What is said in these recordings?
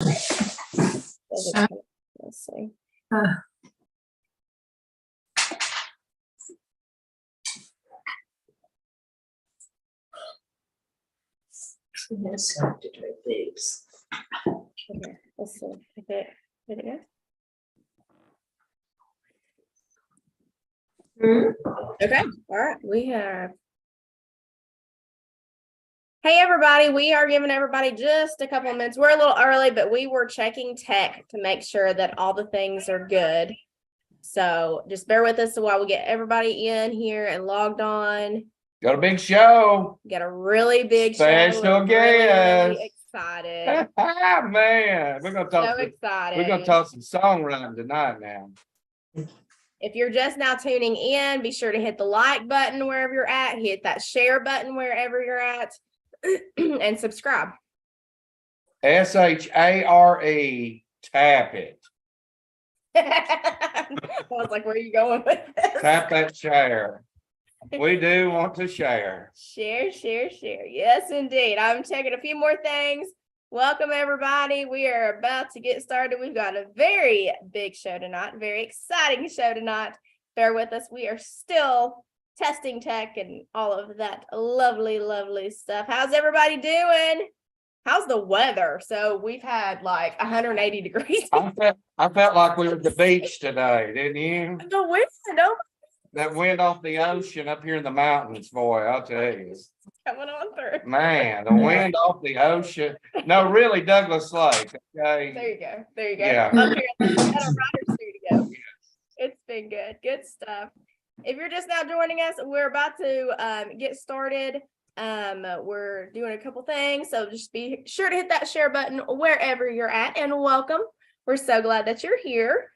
Let's see. Okay, let's see. Okay, did it go? Okay, all right. We have. Hey everybody, we are giving everybody just a couple of minutes. We're a little early, but we were checking tech to make sure that all the things are good. So just bear with us while we get everybody in here and logged on. Got a big show. Got a really big Special show. We're guest. really excited. Man, we're gonna talk. So excited. We're gonna talk some songwriting tonight now. If you're just now tuning in, be sure to hit the like button wherever you're at, hit that share button wherever you're at, and subscribe. SHARE, tap it. I was like, where are you going with this? Tap that share. We do want to share. Share. Yes, indeed. I'm checking a few more things. Welcome, everybody. We are about to get started. We've got a very big show tonight, very exciting show tonight. Bear with us. We are still testing tech and all of that lovely, lovely stuff. How's everybody doing? How's the weather? So we've had like 180 degrees. I felt like we were at the beach today, didn't you? The wind, oh, That wind off the ocean up here in the mountains, boy, I'll tell you. coming on through. Man, the wind off the ocean. No, really, Douglas Lake. Okay. There you go. There you go. Yeah. Up here at our writer studio. It's been good. Good stuff. If you're just now joining us, we're about to get started. We're doing a couple things, so just be sure to hit that share button wherever you're at, and welcome. We're so glad that you're here.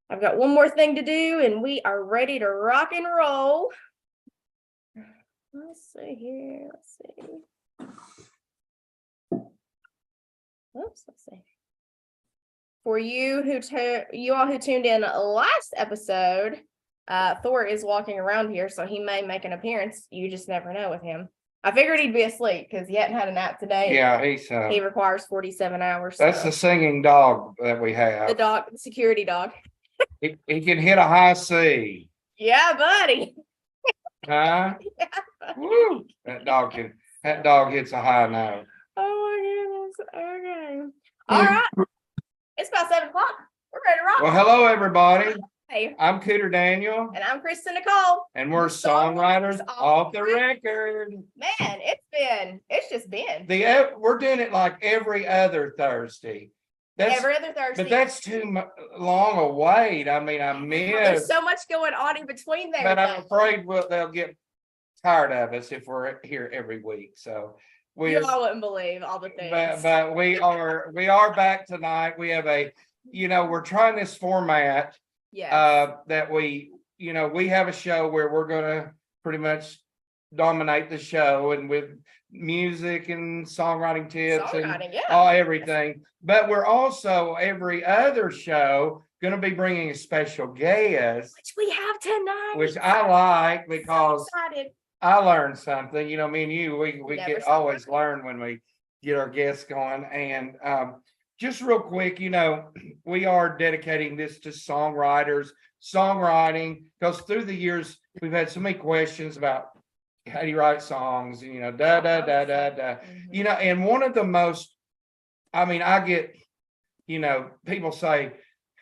I've got one more thing to do, and we are ready to rock and roll. Let's see here. Let's see. Oops, let's see. For you all who tuned in last episode, Thor is walking around here, so he may make an appearance. You just never know with him. I figured he'd be asleep because he hadn't had a nap today. Yeah, he requires 47 hours. That's the singing dog that we have. The dog, the security dog. He can hit a high C. Yeah, buddy. Huh? Yeah. Woo! That dog hits a high note. Oh my goodness. Okay. All right. It's about 7 o'clock. We're ready to rock. Well, hello everybody. Hey. I'm Cooter Daniel. And I'm Kristen Nicole. And we're Songwriters Off The Record. Man, it's just been. We're doing it like every other Thursday. Every other Thursday. But that's too long a wait. I mean, I miss. There's so much going on in between there. But I'm afraid they'll get tired of us if we're here every week. So you all wouldn't believe all the things. But we are back tonight. We have we're trying this format. Yeah. That we have a show where we're gonna pretty much dominate the show, and with music and songwriting tips and everything. But we're also every other show gonna be bringing a special guest, which we have tonight, which I like because I learned something. You know, me and you, we get always learn when we get our guests going. And just real quick, we are dedicating this to songwriters, songwriting, because through the years we've had so many questions about how do you write songs, and and one of the most, I get, people say,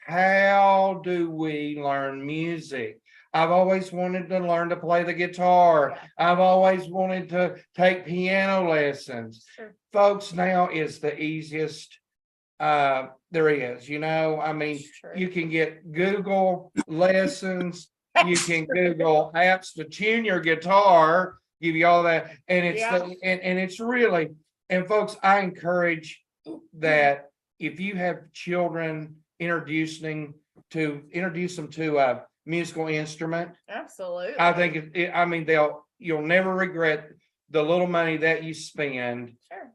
how do we learn music? I've always wanted to learn to play the guitar. I've always wanted to take piano lessons. Sure. Folks, now is the easiest there is, you can get Google lessons, you can Google apps to tune your guitar, give you all that, and it's and it's really, and folks, I encourage that if you have children, introduce them to a musical instrument. Absolutely. I think you'll never regret the little money that you spend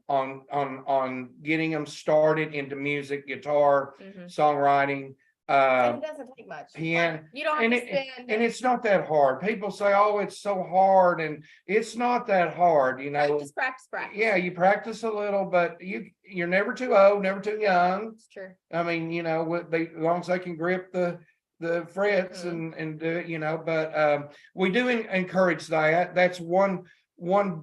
on getting them started into music, guitar, songwriting. It doesn't take much. Piano. You don't have to spend. And it's not that hard. People say, "Oh, it's so hard," and it's not that hard. Practice. Yeah, you practice a little, but you're never too old, never too young. It's true. I mean, you know, as long as they can grip the frets and do it, you know, but we do encourage that. That's one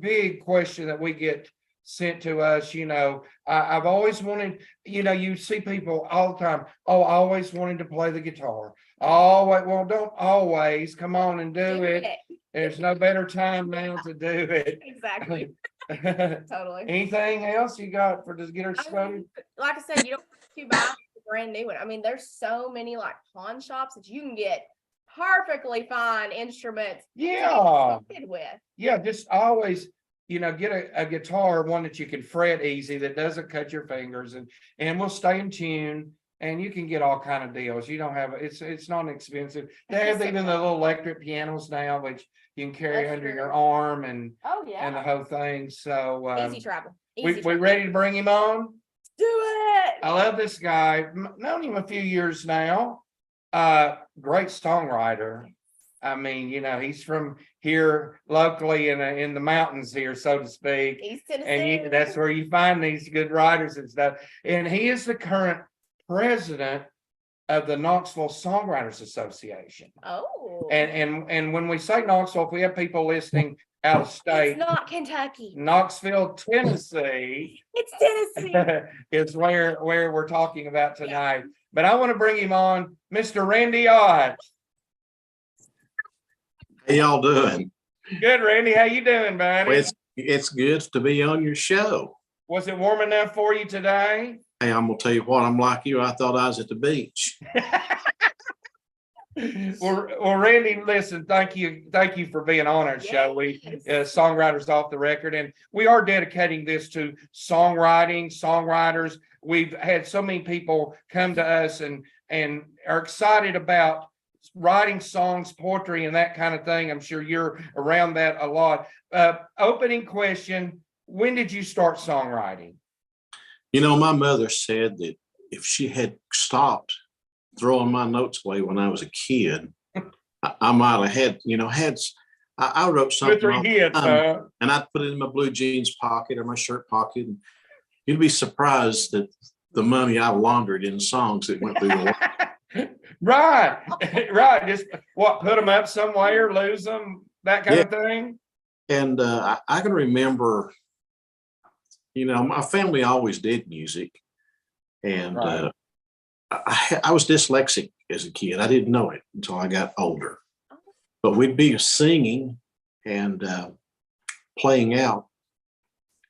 big question that we get sent to us. You know, I've always wanted, you know, you see people all the time, oh, I always wanted to play the guitar. Always, well, don't always, come on and do it. There's no better time now to do it. Exactly. Totally. Anything else you got for just get her started? Like I said, you don't have to buy a brand new one. I mean, there's so many like pawn shops that you can get perfectly fine instruments. Yeah. With. Yeah, just always, you know, get a guitar, one that you can fret easy, that doesn't cut your fingers, and will stay in tune. And you can get all kind of deals. You don't have it's not expensive. They have even the little electric pianos now, which you can carry under your arm and and the whole thing. So easy travel. We ready to bring him on? Let's do it. I love this guy. Known him a few years now. Great songwriter. I mean, you know, he's from here locally in the mountains here, so to speak. East Tennessee. And that's where you find these good writers and stuff. And he is the current president of the Knoxville Songwriters Association. Oh. And when we say Knoxville, if we have people listening out of state, it's not Kentucky. Knoxville, Tennessee. It's Tennessee. Is where we're talking about tonight. Yeah. But I want to bring him on, Mr. Randy Ott. How y'all doing? Good, Randy. How you doing, buddy? Well, it's good to be on your show. Was it warm enough for you today? Hey, I'm gonna tell you what, I'm like you. I thought I was at the beach. Well, Randy, listen, thank you for being on our show. We Songwriters Off the Record, and we are dedicating this to songwriting, songwriters. We've had so many people come to us and are excited about writing songs, poetry, and that kind of thing. I'm sure you're around that a lot. Opening question: when did you start songwriting? You know, my mother said that if she had stopped throwing my notes away when I was a kid, I might have had, I wrote something and I'd put it in my blue jeans pocket or my shirt pocket. And you'd be surprised that the money I laundered in songs that went through the water. Right. Just put them up somewhere, lose them, that kind of thing. And I can remember, you know, my family always did music, and I was dyslexic as a kid. I didn't know it until I got older. But we'd be singing and playing out.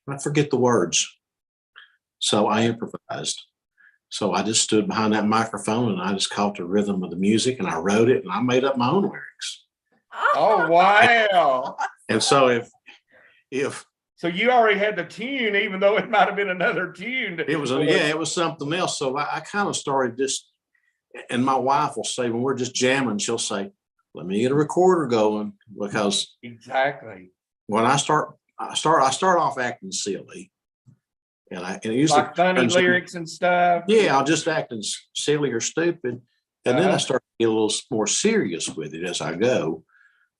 I forget the words. So I improvised. So I just stood behind that microphone and I just caught the rhythm of the music and I wrote it and I made up my own lyrics. Oh, wow. And so if so you already had the tune, even though it might have been another tune. It was something else. So I kind of started just, and my wife will say, when we're just jamming, she'll say, let me get a recorder going, because exactly when I start off acting silly. And it usually like funny lyrics and stuff. Yeah, I'll just acting silly or stupid. And then I start to get a little more serious with it as I go.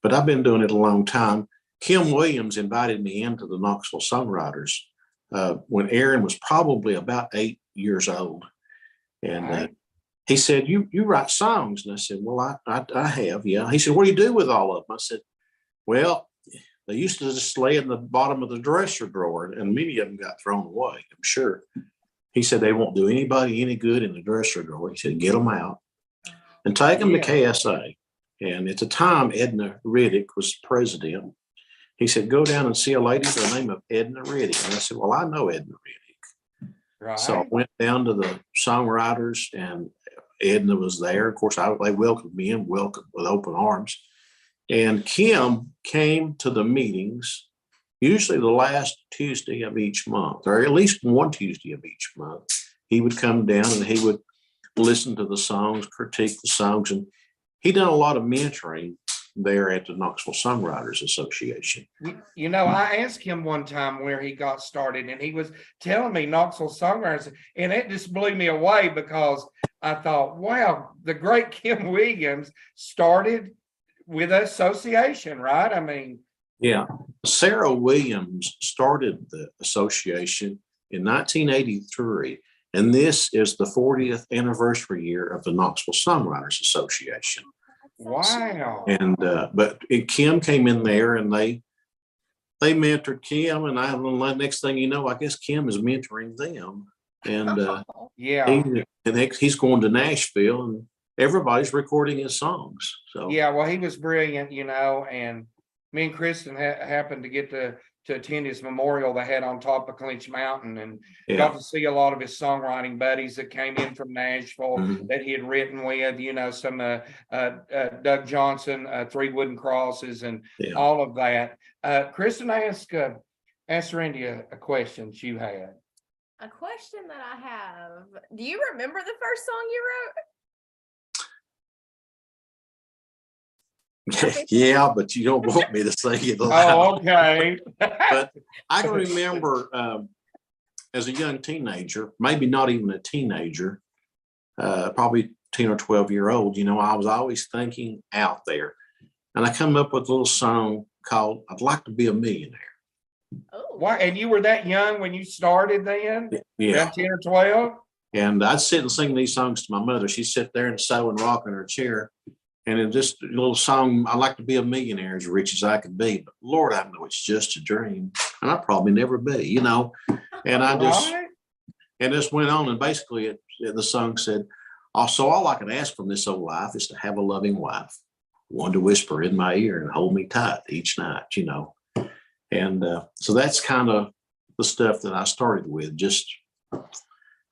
But I've been doing it a long time. Kim Williams invited me into the Knoxville Songwriters when Aaron was probably about 8 years old. And he said, you write songs. And I said, well, I have, yeah. He said, what do you do with all of them? I said, well, they used to just lay in the bottom of the dresser drawer, and many of them got thrown away, I'm sure. He said, they won't do anybody any good in the dresser drawer. He said, get them out and take them to KSA. And at the time, Edna Riddick was president. He said, go down and see a lady by the name of Edna Riddick. And I said, well, I know Edna Riddick. Right. So I went down to the Songwriters, and Edna was there. Of course, they welcomed me in, with open arms. And Kim came to the meetings, usually the last Tuesday of each month, or at least one Tuesday of each month. He would come down and he would listen to the songs, critique the songs. And he done a lot of mentoring there at the Knoxville Songwriters Association. You know, I asked him one time where he got started, and he was telling me Knoxville Songwriters, and it just blew me away, because I thought, wow, the great Kim Williams started with an association, right? I mean, yeah. Sarah Williams started the association, in 1983. And this is the 40th anniversary year of the Knoxville Songwriters Association. Wow. And Kim came in there, and they mentored Kim, and the next thing you know, I guess Kim is mentoring them. And yeah, he's going to Nashville, and everybody's recording his songs. So yeah, well, he was brilliant, and me and Kristen happened to get to attend his memorial they had on top of Clinch Mountain, and got to see a lot of his songwriting buddies that came in from Nashville that he had written with, some Doug Johnson, Three Wooden Crosses, and all of that. Kristen, ask Randy a question that you had. A question that I have. Do you remember the first song you wrote? Yeah, but you don't want me to say it loud. Oh, okay. But I can remember as a young teenager, maybe not even a teenager, probably 10 or 12-year-old, I was always thinking out there. And I come up with a little song called I'd Like to Be a Millionaire. Oh. Why? And you were that young when you started then? Yeah. Around 10 or 12? And I'd sit and sing these songs to my mother. She'd sit there and sew and rock in her chair. And it just a little song, I'd like to be a millionaire, as rich as I could be. But Lord, I know it's just a dream. And I'll probably never be, And I just went on. And basically the song said, also, all I can ask from this old life is to have a loving wife, one to whisper in my ear and hold me tight each night, And so that's kind of the stuff that I started with.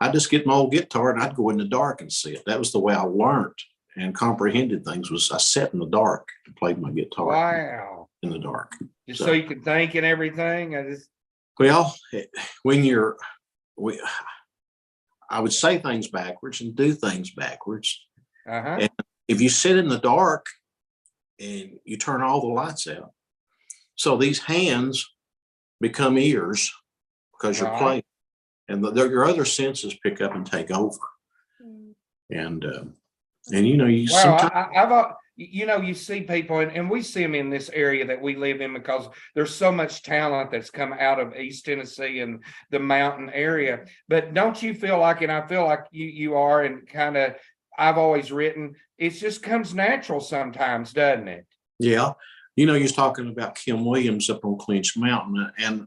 I'd just get my old guitar and I'd go in the dark and see it. That was the way I learned and comprehended things, was I sat in the dark and played my guitar. Wow. In the dark. Just so you could think and everything. Well, I would say things backwards and do things backwards. And if you sit in the dark and you turn all the lights out, so these hands become ears because you're playing, and your other senses pick up and take over. You sometimes you see people, and we see them in this area that we live in, because there's so much talent that's come out of East Tennessee and the mountain area. But don't you feel like, and I feel like you are, and kind of, I've always written, it just comes natural sometimes, doesn't it? Yeah. You was talking about Kim Williams up on Clinch Mountain, and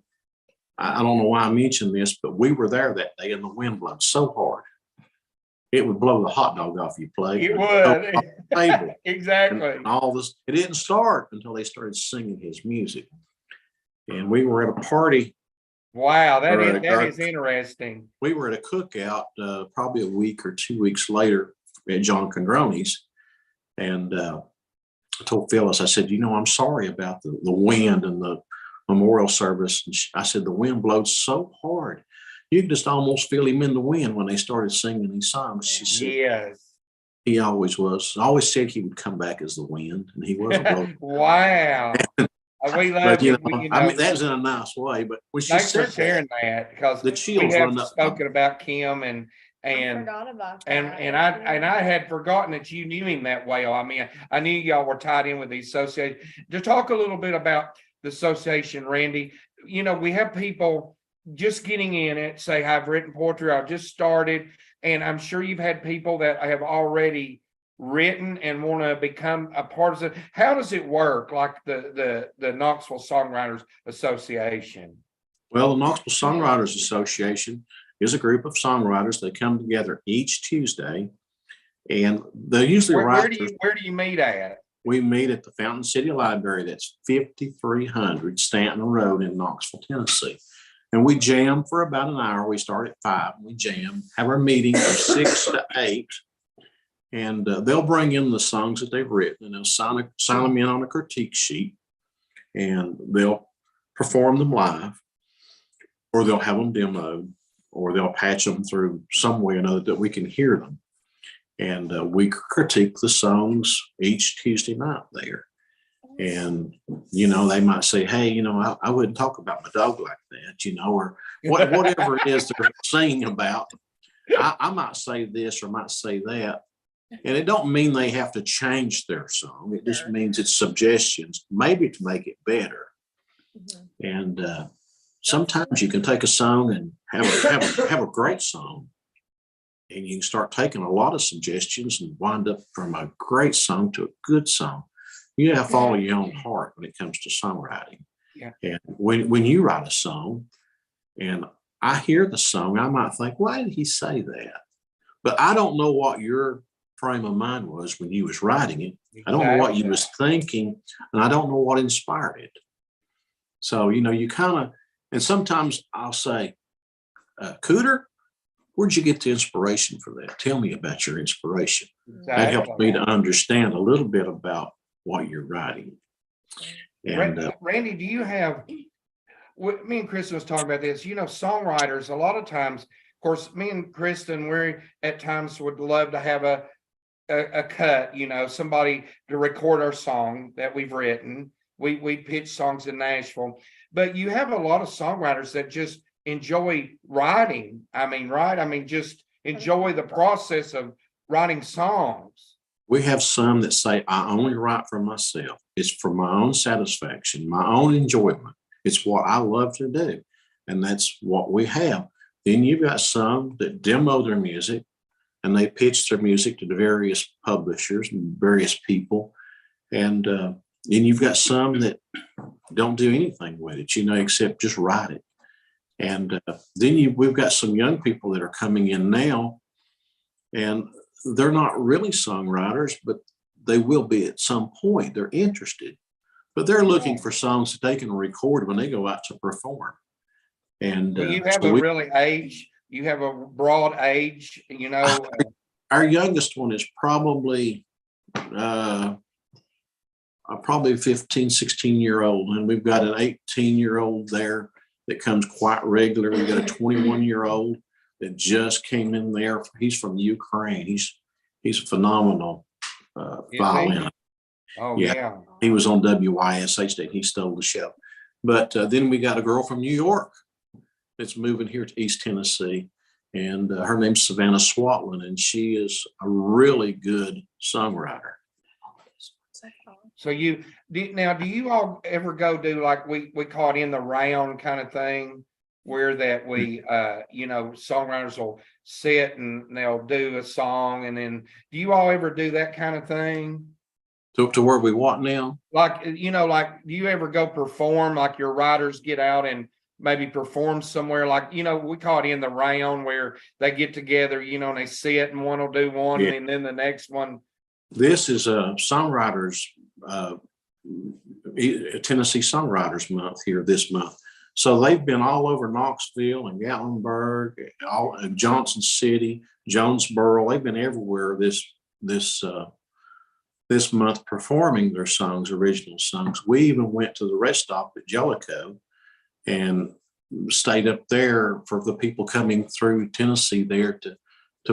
I don't know why I mentioned this, but we were there that day, and the wind blew so hard it would blow the hot dog off your plate. It would. Table. Exactly. And all this. It didn't start until they started singing his music, and we were at a party. Wow, that is interesting. We were at a cookout probably a week or 2 weeks later at John Condroni's, and I told Phyllis, I said, I'm sorry about the wind and the memorial service. And I said, the wind blowed so hard. You could just almost feel him in the wind when they started singing these songs. She said, yes. He always was. I always said he would come back as the wind, and he wasn't. Wow. We love it. That was in a nice way, but thanks for sharing that, because the chills we have spoken about Kim and I forgot about that. And I had forgotten that you knew him that well. I mean, I knew y'all were tied in with the association. To talk a little bit about the association, Randy, we have people just getting in it, say, I've written poetry, I've just started, and I'm sure you've had people that have already written and want to become a part of it. How does it work, like the Knoxville Songwriters Association? Well, the Knoxville Songwriters Association is a group of songwriters. They come together each Tuesday, and they usually where do you meet at? We meet at the Fountain City Library. That's 5300 Stanton Road in Knoxville, Tennessee. And we jam for about an hour. We start at 5. We jam, have our meeting from 6 to 8. And they'll bring in the songs that they've written, and they'll sign them in on a critique sheet, and they'll perform them live, or they'll have them demoed, or they'll patch them through some way or another that we can hear them. And we critique the songs each Tuesday night there. And, they might say, hey, I wouldn't talk about my dog like that, or whatever it is they're singing about. I might say this or might say that. And it don't mean they have to change their song. It just means it's suggestions, maybe to make it better. And sometimes you can take a song and have a great song, and you can start taking a lot of suggestions and wind up from a great song to a good song. You have to follow your own heart when it comes to songwriting. Yeah. And when you write a song and I hear the song, I might think, why did he say that? But I don't know what your frame of mind was when you was writing it. I don't know what you was thinking, and I don't know what inspired it. So, you kind of, and sometimes I'll say, Cooter, where'd you get the inspiration for that? Tell me about your inspiration. Exactly. That helps me to understand a little bit about what you're writing. And Randy, do you have, me and Kristen was talking about this, songwriters, a lot of times, of course, me and Kristen, we at times would love to have a cut, somebody to record our song that we've written. We pitch songs in Nashville, but you have a lot of songwriters that just enjoy writing. Just enjoy the process of writing songs. We have some that say, I only write for myself. It's for my own satisfaction, my own enjoyment. It's what I love to do. And that's what we have. Then you've got some that demo their music and they pitch their music to the various publishers and various people. And then you've got some that don't do anything with it, except just write it. And then we've got some young people that are coming in now, and they're not really songwriters, but they will be at some point. They're interested, but they're looking for songs that they can record when they go out to perform. And well, you have you have a broad age, Our youngest one is probably 15, 16-year-old. And we've got an 18-year-old there that comes quite regular. We've got a 21-year-old that just came in there. He's from Ukraine. He's a phenomenal violinist. Oh, yeah. He was on WYSH and he stole the show. But then we got a girl from New York that's moving here to East Tennessee. And her name's Savannah Swatland, and she is a really good songwriter. So do you all ever go do like we call it in the round kind of thing, where that we songwriters will sit and they'll do a song, and then do you all ever do that kind of thing? To where we what now? Like do you ever go perform, like your writers get out and maybe perform somewhere, like we call it in the round, where they get together, and they sit and one will do one and then the next one. This is a songwriters Tennessee Songwriters Month here this month. So they've been all over Knoxville and Gatlinburg, all Johnson City, Jonesboro. They've been everywhere this month performing their songs, original songs. We even went to the rest stop at Jellicoe and stayed up there for the people coming through Tennessee there to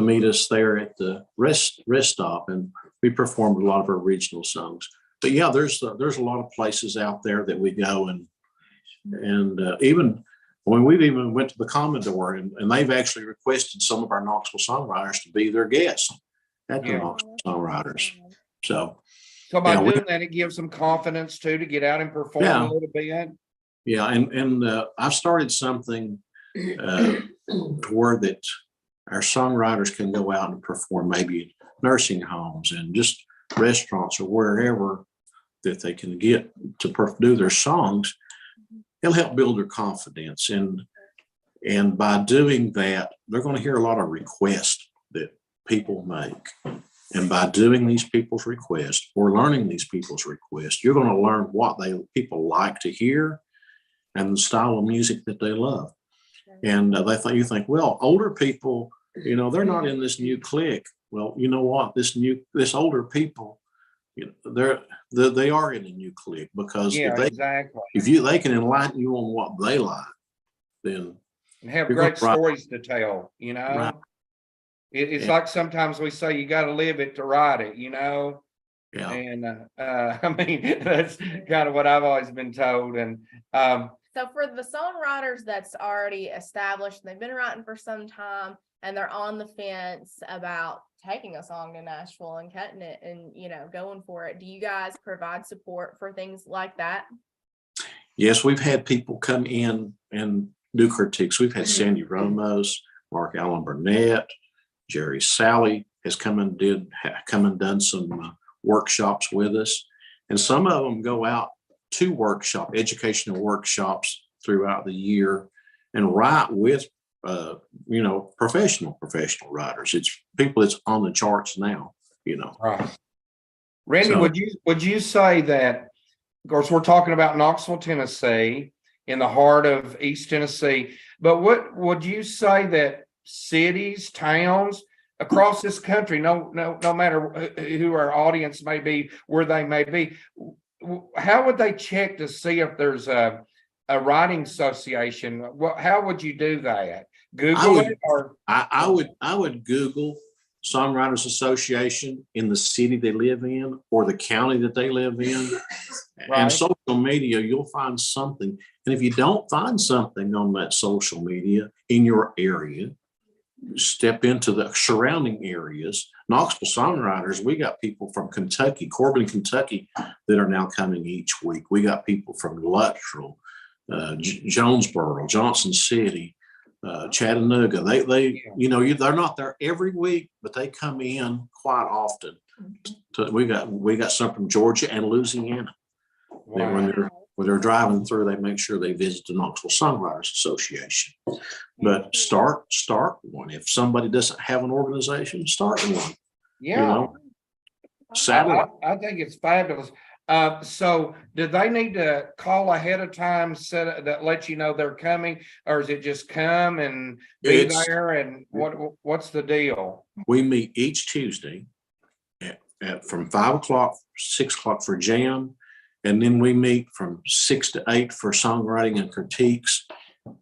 meet us there at the rest stop, and we performed a lot of our original songs. But yeah, there's a lot of places out there that we go, and even when we've even went to the Commodore, and they've actually requested some of our Knoxville songwriters to be their guests at the Knoxville Songwriters. So by doing that, it gives them confidence too to get out and perform a little bit. Yeah, and I've started something to where that our songwriters can go out and perform, maybe in nursing homes and just restaurants or wherever that they can get to do their songs. It'll help build their confidence, and by doing that, they're going to hear a lot of requests that people make. And by doing these people's requests or learning these people's requests, you're going to learn what people like to hear and the style of music that they love. And you think, well, older people, they're not in this new clique. Well, you know what? This older people, they are in a new clique, because if they can enlighten you on what they like, then and have great stories to tell. Right. It's like sometimes we say you got to live it to write it. Yeah. And that's kind of what I've always been told. And so for the songwriters that's already established, they've been writing for some time, and they're on the fence about taking a song to Nashville and cutting it and, going for it. Do you guys provide support for things like that? Yes, we've had people come in and do critiques. We've had Sandy Ramos, Mark Allen Burnett, Jerry Sally has come and done some workshops with us. And some of them go out to educational workshops throughout the year and write with, professional writers. It's people that's on the charts now, Right. Randy, So- would you say that, of course, we're talking about Knoxville, Tennessee, in the heart of East Tennessee, but what would you say that cities, towns across this country, no matter who our audience may be, where they may be, how would they check to see if there's a writing association? How would you do that? Google it, or I would Google Songwriters Association in the city they live in or the county that they live in. Right. And social media, you'll find something. And if you don't find something on that social media in your area, step into the surrounding areas. Knoxville Songwriters, we got people from Kentucky, Corbin, Kentucky, that are now coming each week. We got people from Luttrell, Jonesboro, Johnson City, Chattanooga. They're not there every week, but they come in quite often. We got some from Georgia and Louisiana. wow. When they're driving through, they make sure they visit the Knoxville Songwriters Association. But start one. If somebody doesn't have an organization, start one. Yeah. Satellite. I think it's fabulous. So do they need to call ahead of time, that let you know they're coming, or is it just come and be there? And what's the deal? We meet each Tuesday from 5 o'clock, 6 o'clock for jam. And then we meet from 6 to 8 for songwriting and critiques.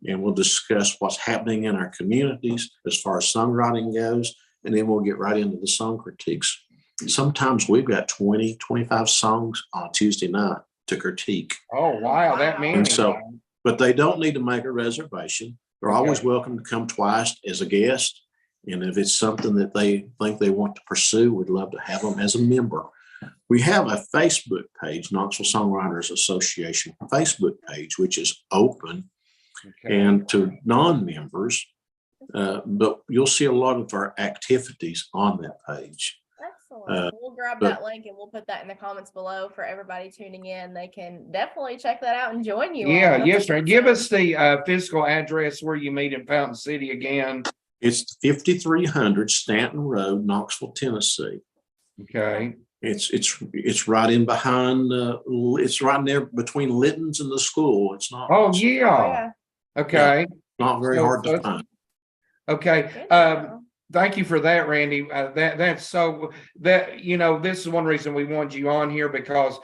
And we'll discuss what's happening in our communities as far as songwriting goes. And then we'll get right into the song critiques. Sometimes we've got 20, 25 songs on Tuesday night to critique. Oh, wow. That means And so, but they don't need to make a reservation. They're always welcome to come twice as a guest. And if it's something that they think they want to pursue, we'd love to have them as a member. We have a Facebook page, Knoxville Songwriters Association Facebook page, which is open and to non-members. But you'll see a lot of our activities on that page. Excellent. We'll grab that link and we'll put that in the comments below for everybody tuning in. They can definitely check that out and join you. Yeah, yes, sir. Give us the physical address where you meet in Fountain City again. It's 5300 Stanton Road, Knoxville, Tennessee. Okay. It's right in behind. It's right in there between Litton's and the school. It's not. Oh yeah. Okay. Not very hard to find. Okay. Thank you for that, Randy. That's so that, this is one reason we wanted you on here, because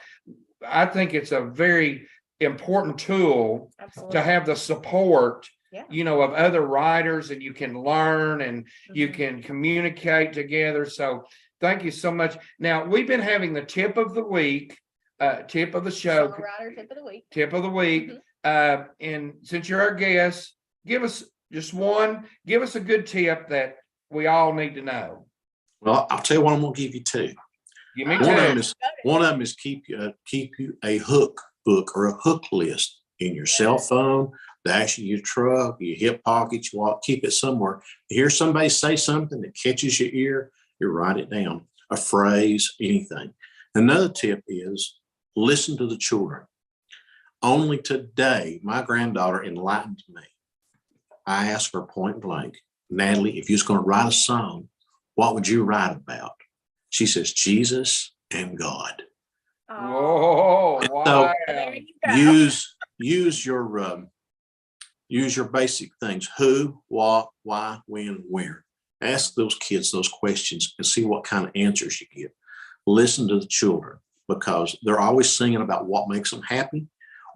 I think it's a very important tool to have the support, of other writers, and you can learn and you can communicate together. So thank you so much. Now, we've been having the tip of the week, tip of the show. Songwriter tip of the week. Tip of the week. And since you're our guest, give us a good tip that we all need to know. Well, I'll tell you what, I'm going to give you two. Give me One of them is keep you a hook book or a hook list in your cell phone, dash of your truck, your hip pocket, keep it somewhere. You hear somebody say something that catches your ear, you write it down, a phrase, anything. Another tip is listen to the children. Only today, my granddaughter enlightened me. I asked her point blank, Natalie, if you was going to write a song, what would you write about? She says, Jesus and God. Oh, wow. So use your basic things. Who, what, why, when, where. Ask those kids those questions and see what kind of answers you get. Listen to the children, because they're always singing about what makes them happy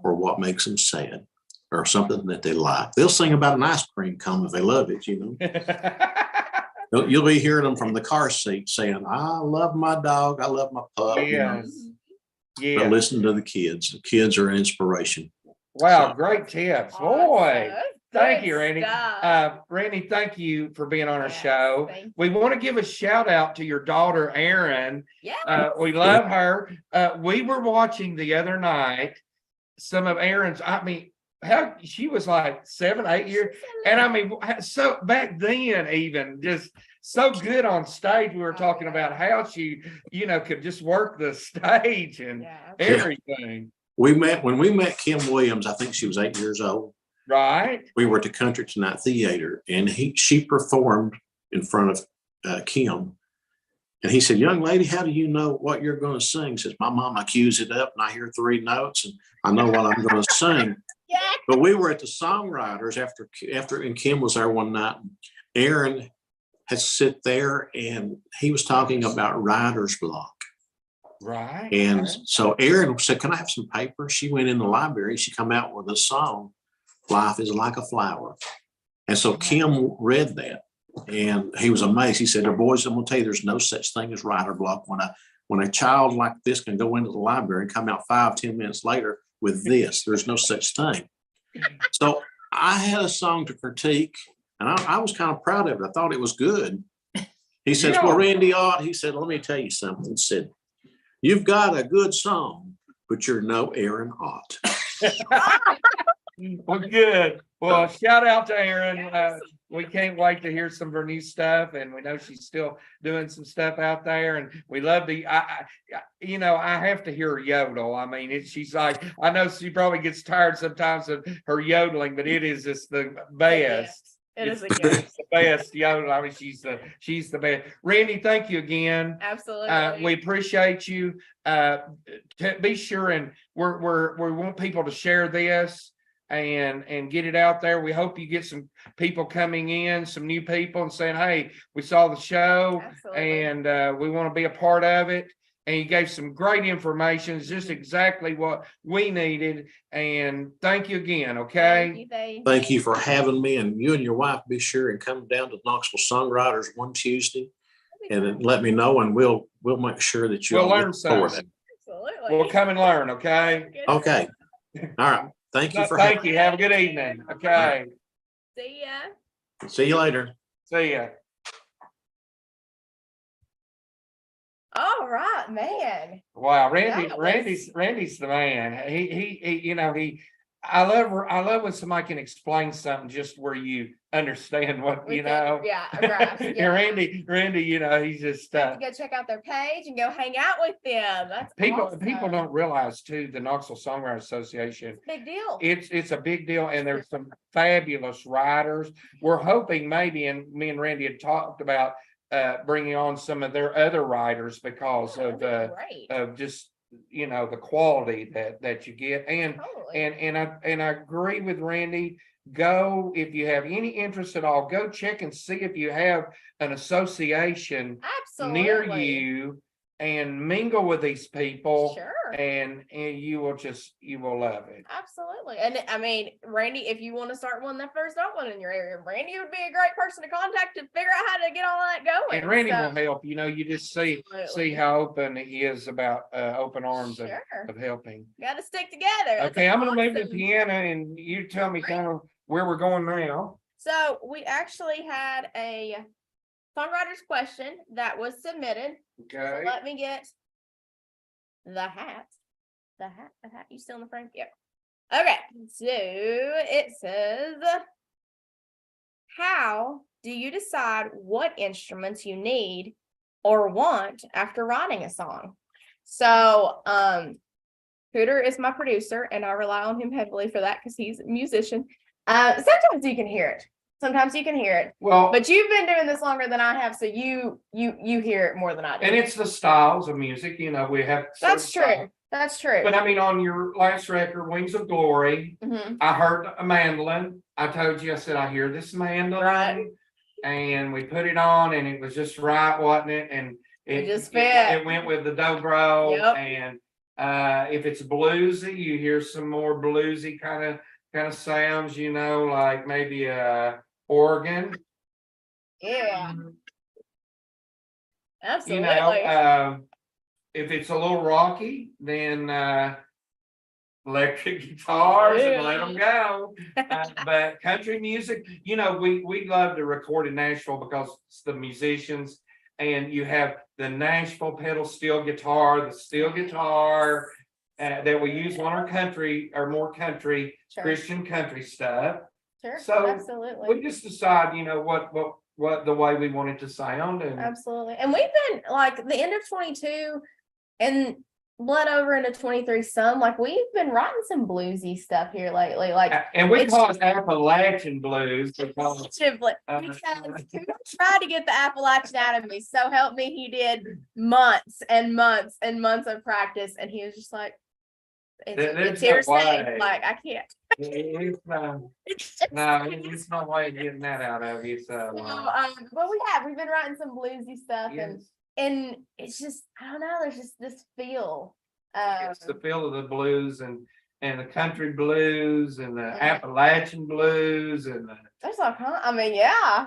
or what makes them sad or something that they like. They'll sing about an ice cream cone if they love it, You'll be hearing them from the car seat saying, I love my dog, I love my pup. Yes. Yeah. But listen to the kids. The kids are an inspiration. Wow, great tips. Boy. Awesome. Thank you, Randy. Stuff. Randy, thank you for being on our show. We want to give a shout out to your daughter, Erin. Yeah. We love her. We were watching the other night, some of Aaron's, I mean, how she was like 7, 8 years. And I mean, so back then, even just so good on stage. We were talking about how she, could just work the stage and everything. When we met Kim Williams, I think she was 8 years old. Right. We were at the Country Tonight Theater, and she performed in front of Kim. And he said, "Young lady, how do you know what you're going to sing?" Says, "My mama cues it up, and I hear 3 notes, and I know what I'm going to sing." But we were at the Songwriters after, and Kim was there one night. And Aaron had sit there, and he was talking about writer's block. Right. And so Aaron said, "Can I have some paper?" She went in the library. She come out with a song, "Life is Like a Flower." And so Kim read that, and he was amazed. He said, "Boys, I'm going to tell you, there's no such thing as writer block. When a child like this can go into the library and come out 5-10 minutes later with this, there's no such thing." So I had a song to critique, and I was kind of proud of it. I thought it was good. He says, "Well, Randy Ott," he said, "let me tell you something." He said, "You've got a good song, but you're no Aaron Ott." Well, good. Well, shout out to Aaron. We can't wait to hear some of her new stuff, and we know she's still doing some stuff out there. And we love to. I have to hear her yodel. I mean, she's like, I know she probably gets tired sometimes of her yodeling, but it is just the best. It is the best yodel. I mean, she's the best. Randy, thank you again. Absolutely. We appreciate you. Be sure, and we want people to share this and get it out there. We hope you get some people coming in, some new people, and saying, "Hey, we saw the show." Absolutely. And we want to be a part of it. And you gave some great information. It's just exactly what we needed. And thank you again. Okay. Thank you for having me. And you and your wife be sure and come down to Knoxville Songwriters one Tuesday and then let me know, and we'll make sure that you'll learn something. Absolutely. We'll come and learn. Okay. Okay. All right. Thank you for having you. Have a good evening. Okay. See ya. See you later. See ya. All right, man. Wow, Randy's the man. He I love when somebody can explain something just where you understand what Yeah, right. Yeah. Randy, he's just go check out their page and go hang out with them. That's awesome. People don't realize too, the Knoxville Songwriters Association. It's a big deal. It's a big deal, and there's some fabulous writers. We're hoping maybe, and me and Randy had talked about bringing on some of their other writers because of just the quality that you get. And and I agree with Randy. Go, if you have any interest at all, go check and see if you have an association near you and mingle with these people. Sure. And you will love it. Absolutely. And I mean, Randy, if you want to start one that first not one in your area, Randy would be a great person to contact to figure out how to get all that going. And Randy will help. You just see how open he is about open arms of helping. Got to stick together. That's okay, I'm going to move the piano, and you tell me kind of where we're going now. So we actually had a songwriter's question that was submitted. Okay. So let me get the hat. You still in the frame? Yep. Okay. So it says, how do you decide what instruments you need or want after writing a song? So, Hooter is my producer, and I rely on him heavily for that because he's a musician. Sometimes you can hear it. Well, but you've been doing this longer than I have, so you hear it more than I do. And it's the styles of music, we have. That's true. Styles. That's true. But I mean, on your last record, Wings of Glory, I heard a mandolin. I told you, I said, I hear this mandolin. Right. And we put it on, and it was just right, wasn't it? And it just fit. It went with the dobro. Yep. And if it's bluesy, you hear some more bluesy kind of sounds, like maybe a organ. Yeah. Absolutely. If it's a little rocky, then electric guitars and let them go. But country music, we love to record in Nashville because it's the musicians, and you have the Nashville pedal steel guitar, that we use on our country or more country, Sure. Christian country stuff. Sure, So absolutely. we just decide, what the way we want it to sound. And Absolutely. And we've been like the end of 22 and bled over into 23 some. Like we've been writing some bluesy stuff here lately. Like and we it's call just- it Appalachian blues because because he tried to get the Appalachian out of me. So help me, he did months and months and months of practice. And he was just like, it's no hearsay. way. Like I can't. it's It's it's no way of getting that out of you. So but we've been writing some bluesy stuff and it's just I don't know, there's just this feel. It's the feel of the blues and the country blues and the Mhm. Appalachian blues and There's all kind. I mean, yeah,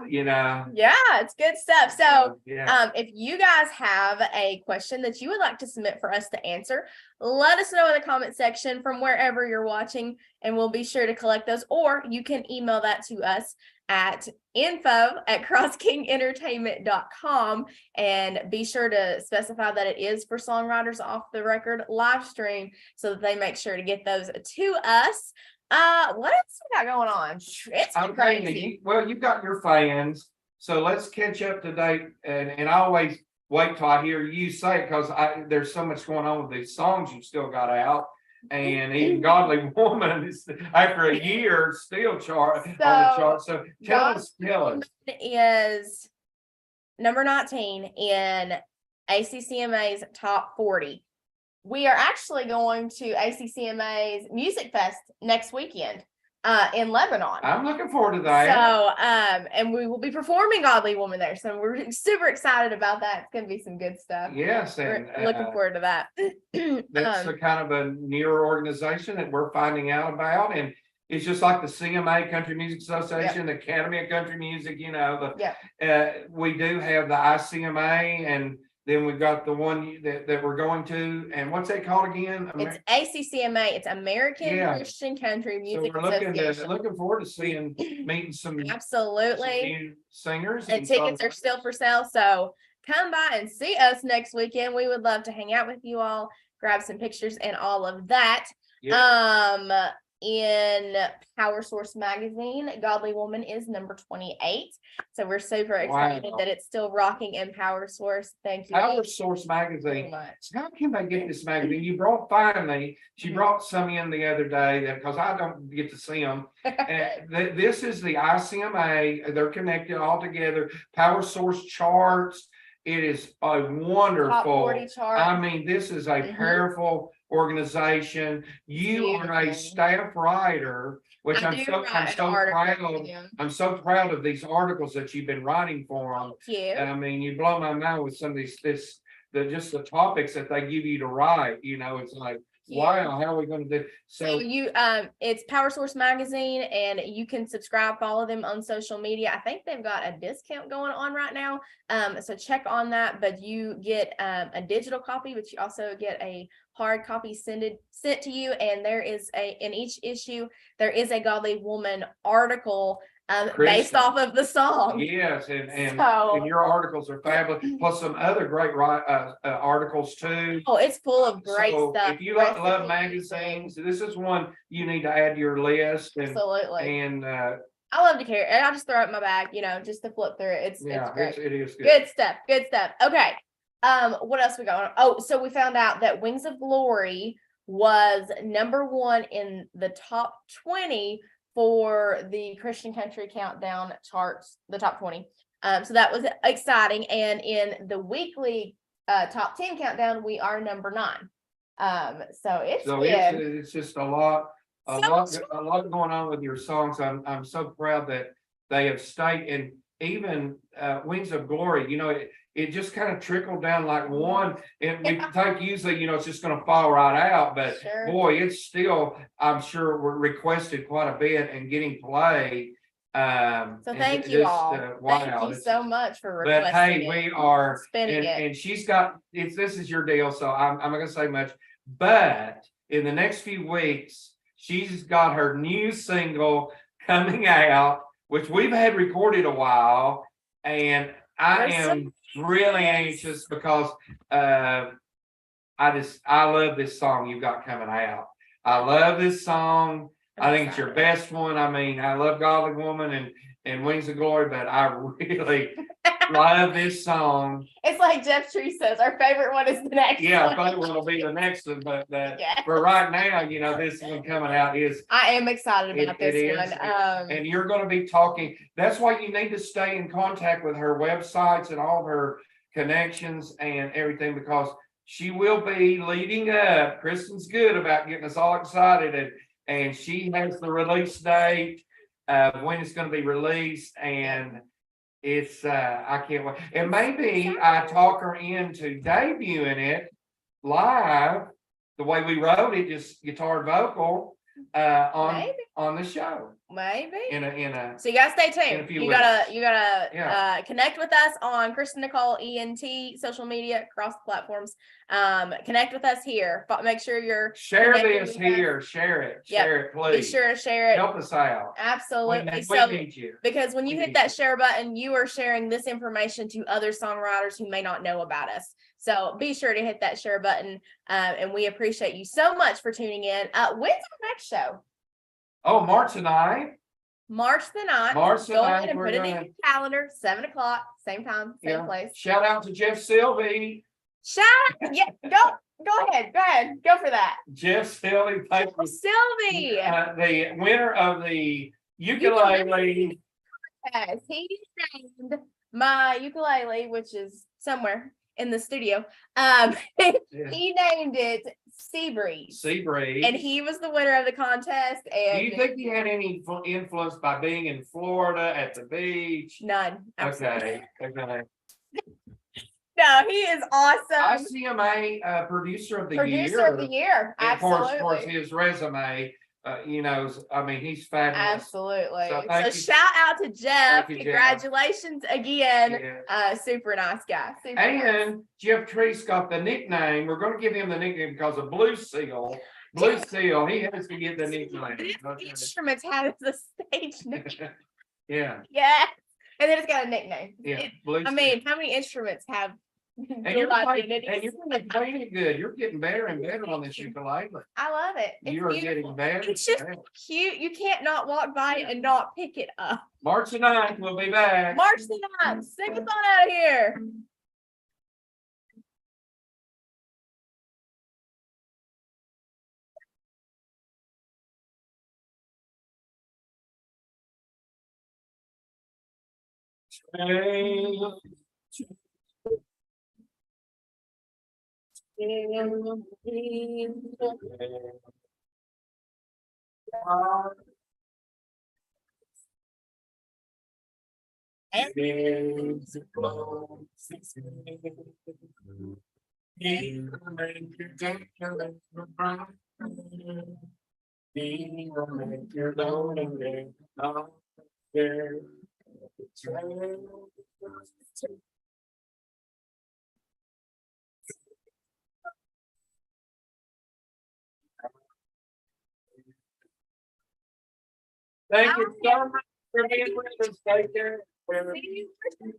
it's good stuff. So, if you guys have a question that you would like to submit for us to answer, let us know in the comment section from wherever you're watching, and we'll be sure to collect those. Or you can email that to us at info@croskingentertainment.com and be sure to specify that it is for Songwriters Off the Record live stream so that they make sure to get those to us. What else we got going on? It's crazy. You've got your fans, so let's catch up to date. And I always wait till I hear you say it because there's so much going on with these songs you've still got out. And even Godly Woman is after a year still on the chart. So tell us. Is number 19 in ACCMA's top 40. We are actually going to ACCMA's Music Fest next weekend in Lebanon. I'm looking forward to that. So, and we will be performing Godly Woman there. So we're super excited about that. It's going to be some good stuff. Yes. And we're looking forward to that. That's a kind of a newer organization that we're finding out about. And it's just like the CMA Country Music Association, the Academy of Country Music, we do have the ICMA, and then we've got the one that we're going to, and what's that called again? It's ACCMA. It's American Christian Country Music Association. So we're looking forward to meeting some new singers. And tickets are still for sale. So come by and see us next weekend. We would love to hang out with you all, grab some pictures and all of that. Yeah. In Power Source magazine, Godly Woman is number 28. So we're super excited that it's still rocking in Power Source. Thank you. Power Source magazine. How can they get this magazine? She brought some in the other day because I don't get to see them. This is the ICMA. They're connected all together. Power Source charts. It is a wonderful. Top 40 chart. I mean, this is a powerful organization. You are a staff writer, which I'm so proud of these articles that you've been writing for them. Thank you. I mean, you blow my mind with some of these just the topics that they give you to write. It's like, wow, how are we going to do? So you it's Power Source magazine, and you can subscribe, follow them on social media. I think they've got a discount going on right now. So check on that. But you get a digital copy, but you also get a hard copy sent to you. And there is in each issue, there is a Godly Woman article based off of the song. Yes, and your articles are fabulous, plus some other great articles too. Oh, it's full of great stuff. If you love magazines, this is one you need to add to your list. Absolutely. And I love to carry it. And I'll just throw it in my bag, just to flip through it. It's great. It is good. Good stuff. Okay. What else we got? Oh, so we found out that Wings of Glory was number 1 in the top 20 for the Christian Country Countdown charts, the top 20. So that was exciting. And in the weekly top 10 countdown, we are number 9. So it's just a lot going on with your songs. I'm so proud that they have stayed. And even Wings of Glory, it just kind of trickled down like one, and we take usually, it's just going to fall right out, but boy, it's still, I'm sure, we're requested quite a bit and getting played. So thank you all. Thank you so much for requesting. But hey, we are spinning it. And she's got, this is your deal, so I'm not going to say much, but in the next few weeks, she's got her new single coming out, which we've had recorded a while, and I am really anxious because I love this song you got coming out. I love this song. I think it's your best one. I mean, I love Godly Woman and Wings of Glory, but I really love this song. It's like Jeff Tree says, our favorite one is the next Yeah, one. I favorite one will be the next one, but Yeah. for right now, you know, this one coming out is. I am excited about It this is, one. and you're gonna be talking, that's why you need to stay in contact with her websites and all of her connections and everything, because she will be leading up. Kristen's good about getting us all excited, and she has the release date of when it's gonna be released, and it's, I can't wait. And maybe I talk her into debuting it live, the way we wrote it, just guitar vocal, on the show. Maybe. In a So you gotta stay in a tuned. few You weeks. gotta Yeah. connect with us on Kristen Nicole ENT social media across the platforms. Connect with us here. Make sure you're share connected this with us. here, share it, Yep. share it, Be please. sure to share it. Help us out. Absolutely. We So need you. because when you We hit need that share button, you are sharing this information to other songwriters who may not know about us. So be sure to hit that share button. And we appreciate you so much for tuning in. When's our next show? Oh, March the 9th. March the 9th. March the Go 9th, ahead and we're put it in gonna- your calendar, 7 o'clock, same time, same Yeah. place. Shout out to Jeff Sylvie. Shout out, yeah, go ahead, go for that. Jeff Sylvie, Sylvie. the winner of the ukulele. Yes, he named my ukulele, which is somewhere in the studio. He named it Seabreeze. Seabreeze. And he was the winner of the contest. Do And you think he had any influence by being in Florida at the beach? none. Okay. Okay. No, he is awesome. ICMA producer of the Producer year. of the year. And of course, Absolutely. his resume, you know, I mean, he's fabulous. Absolutely. So So, thank you. shout out to Jeff. Thank you, Jeff. Congratulations again. Yes. Super nice guy. Super nice. And Jeff Treese got the nickname. We're going to give him the nickname because of Blue Seal. Blue Seal, he has to get the nickname. Okay. Instruments has a stage name. Yeah. Yeah. And then it's got a nickname. Yeah. Blue I Seal. mean, how many instruments have And you're playing it good. You're getting better and better on this ukulele. I love it. It's You are beautiful. getting better. It's just and better. cute. You can't not walk by it and not pick it up. March the 9th, we'll be back. March the 9th. Sing us on out of here. Thank you so much for being with us. Take care. See you.